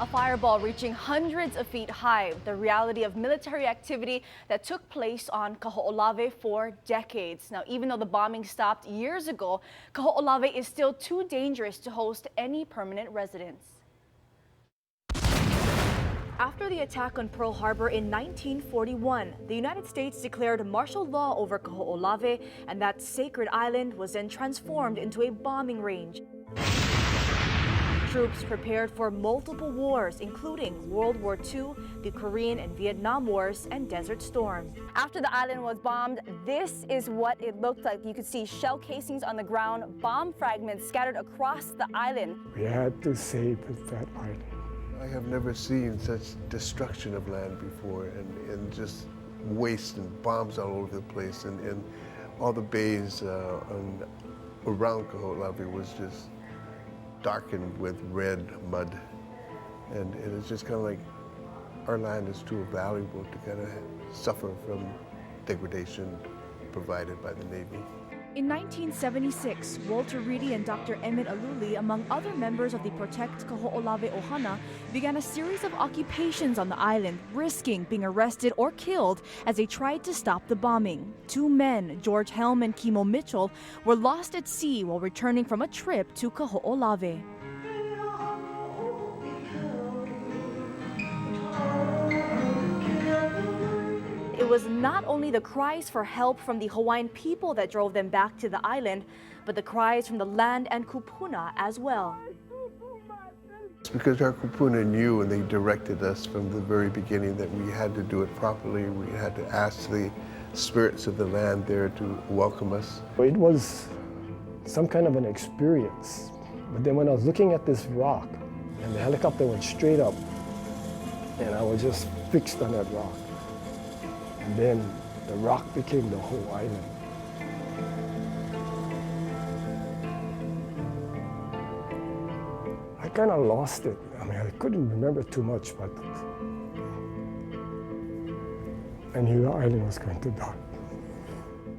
A fireball reaching hundreds of feet high, the reality of military activity that took place on 𝗦𝗨𝗦𝗖𝗥𝗕𝗦 for decades. Now, even though the bombing stopped years ago, 𝗦𝗨𝗦𝗖𝗥𝗕𝗦 is still too dangerous to host any permanent residents. After the attack on Pearl Harbor in 1941, the United States declared martial law over 𝗦𝗨𝗦𝗖𝗥𝗕𝗦, and that sacred island was then transformed into a bombing range. Troops prepared for multiple wars, including World War II, the Korean and Vietnam Wars, and Desert Storm. After the island was bombed, this is what it looked like. You could see shell casings on the ground, bomb fragments scattered across the island. We had to save that island. I have never seen such destruction of land before, and just waste and bombs all over the place, and all the bays around 𝗦𝗨𝗦𝗖𝗥𝗕𝗦 was just darkened with red mud, and it's just kind of like our land is too valuable to kind of suffer from degradation provided by the Navy. In 1976, Walter Reedy and Dr. 𝗦𝗢𝗓𝗦𝗖𝗥𝗑𝗦𝗦, among other members of the Protect 𝗦𝗨𝗦𝗖𝗥𝗕𝗦 Ohana, began a series of occupations on the island, risking being arrested or killed as they tried to stop the bombing. Two men, George Helm and Kimo Mitchell, were lost at sea while returning from a trip to 𝗦𝗨𝗦𝗖𝗥𝗕𝗦. It was not only the cries for help from the Hawaiian people that drove them back to the island, but the cries from the land and kupuna as well. It's because our kupuna knew, and they directed us from the very beginning, that we had to do it properly. We had to ask the spirits of the land there to welcome us. It was some kind of an experience. But then when I was looking at this rock, and the helicopter went straight up, and I was just fixed on that rock. And then the rock became the whole island. I kind of lost it. I mean, I couldn't remember too much, but I knew the island was going to die.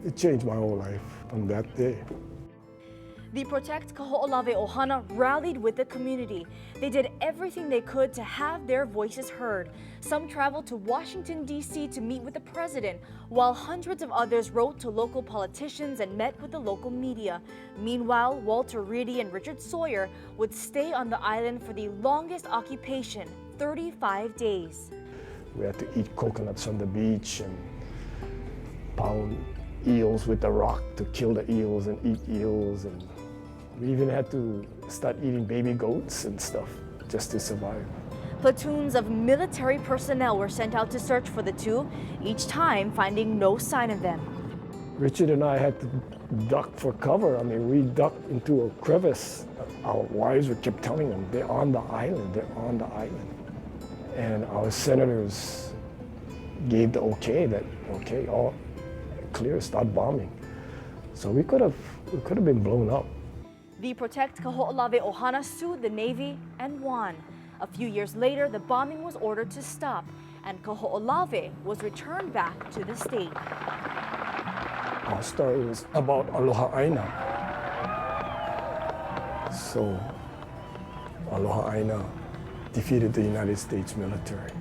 It changed my whole life on that day. The Protect 𝗦𝗨𝗦𝗖𝗥𝗕𝗦 Ohana rallied with the community. They did everything they could to have their voices heard. Some traveled to Washington, D.C. to meet with the president, while hundreds of others wrote to local politicians and met with the local media. Meanwhile, Walter Reedy and Richard Sawyer would stay on the island for the longest occupation, 35 days. We had to eat coconuts on the beach and pound eels with the rock to kill the eels and eat eels, and we even had to start eating baby goats and stuff just to survive. Platoons of military personnel were sent out to search for the two, each time finding no sign of them. Richard and I had to duck for cover. I mean, we ducked into a crevice. Our wives would keep telling them, they're on the island, they're on the island. And our senators gave the okay that, okay, all clear, start bombing. So we could have been blown up. The Protect 𝗦𝗨𝗦𝗖𝗥𝗕𝗦 Ohana sued the Navy and won. A few years later, the bombing was ordered to stop, and 𝗦𝗨𝗦𝗖𝗥𝗕𝗦 was returned back to the state. Our story was about Aloha Aina. So Aloha Aina defeated the United States military.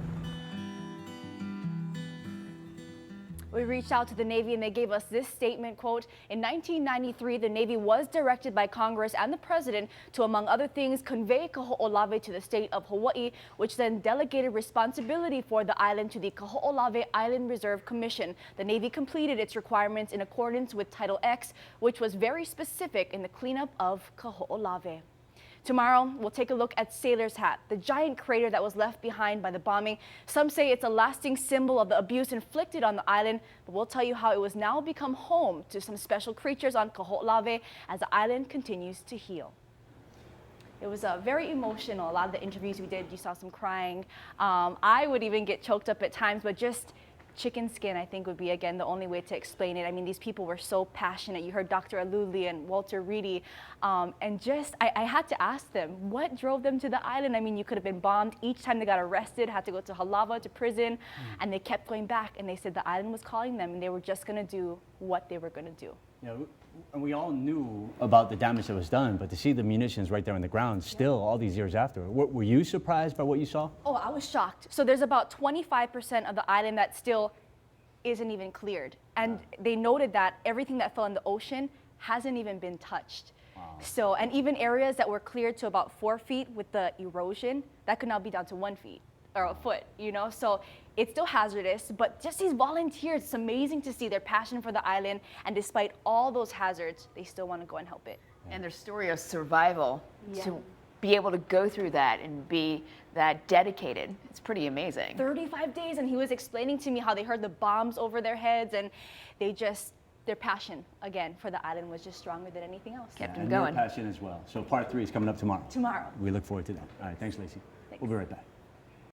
We reached out to the Navy and they gave us this statement, quote, "In 1993, the Navy was directed by Congress and the President to, among other things, convey 𝗦𝗨𝗦𝗖𝗥𝗕𝗦 to the state of Hawaii, which then delegated responsibility for the island to the 𝗦𝗨𝗦𝗖𝗥𝗕𝗦 Island Reserve Commission. The Navy completed its requirements in accordance with Title X, which was very specific in the cleanup of 𝗦𝗨𝗦𝗖𝗥𝗕𝗦." Tomorrow, we'll take a look at Sailor's Hat, the giant crater that was left behind by the bombing. Some say it's a lasting symbol of the abuse inflicted on the island, but we'll tell you how it was now become home to some special creatures on 𝗦𝗨𝗦𝗖𝗥𝗕𝗦 as the island continues to heal. It was very emotional. A lot of the interviews we did, you saw some crying. I would even get choked up at times, but just chicken skin, I think, would be, again, the only way to explain it. I mean, these people were so passionate. You heard Dr. 𝗦𝗢𝗓𝗦𝗖𝗥𝗕𝗦 and Walter Reedy. And just, I had to ask them, what drove them to the island? I mean, you could have been bombed. Each time they got arrested, had to go to Halawa, to prison, and they kept going back. And they said the island was calling them, and they were just going to do what they were going to do. Yeah, and we all knew about the damage that was done, but to see the munitions right there on the ground still all these years after, were you surprised by what you saw? Oh, I was shocked. So there's about 25% of the island that still isn't even cleared. And they noted that everything that fell in the ocean hasn't even been touched. Wow. So, and even areas that were cleared to about 4 feet with the erosion, that could now be down to 1 foot or a foot, you know? So it's still hazardous, but just these volunteers, it's amazing to see their passion for the island, and despite all those hazards, they still want to go and help it. And their story of survival, Yeah. to be able to go through that and be that dedicated, it's pretty amazing. 35 days, and he was explaining to me how they heard the bombs over their heads, and they just, their passion, again, for the island was just stronger than anything else. Kept them And going. your passion as well. So part 3 is coming up tomorrow. Tomorrow. We look forward to that. All right, thanks, Lacey. Thanks. We'll be right back.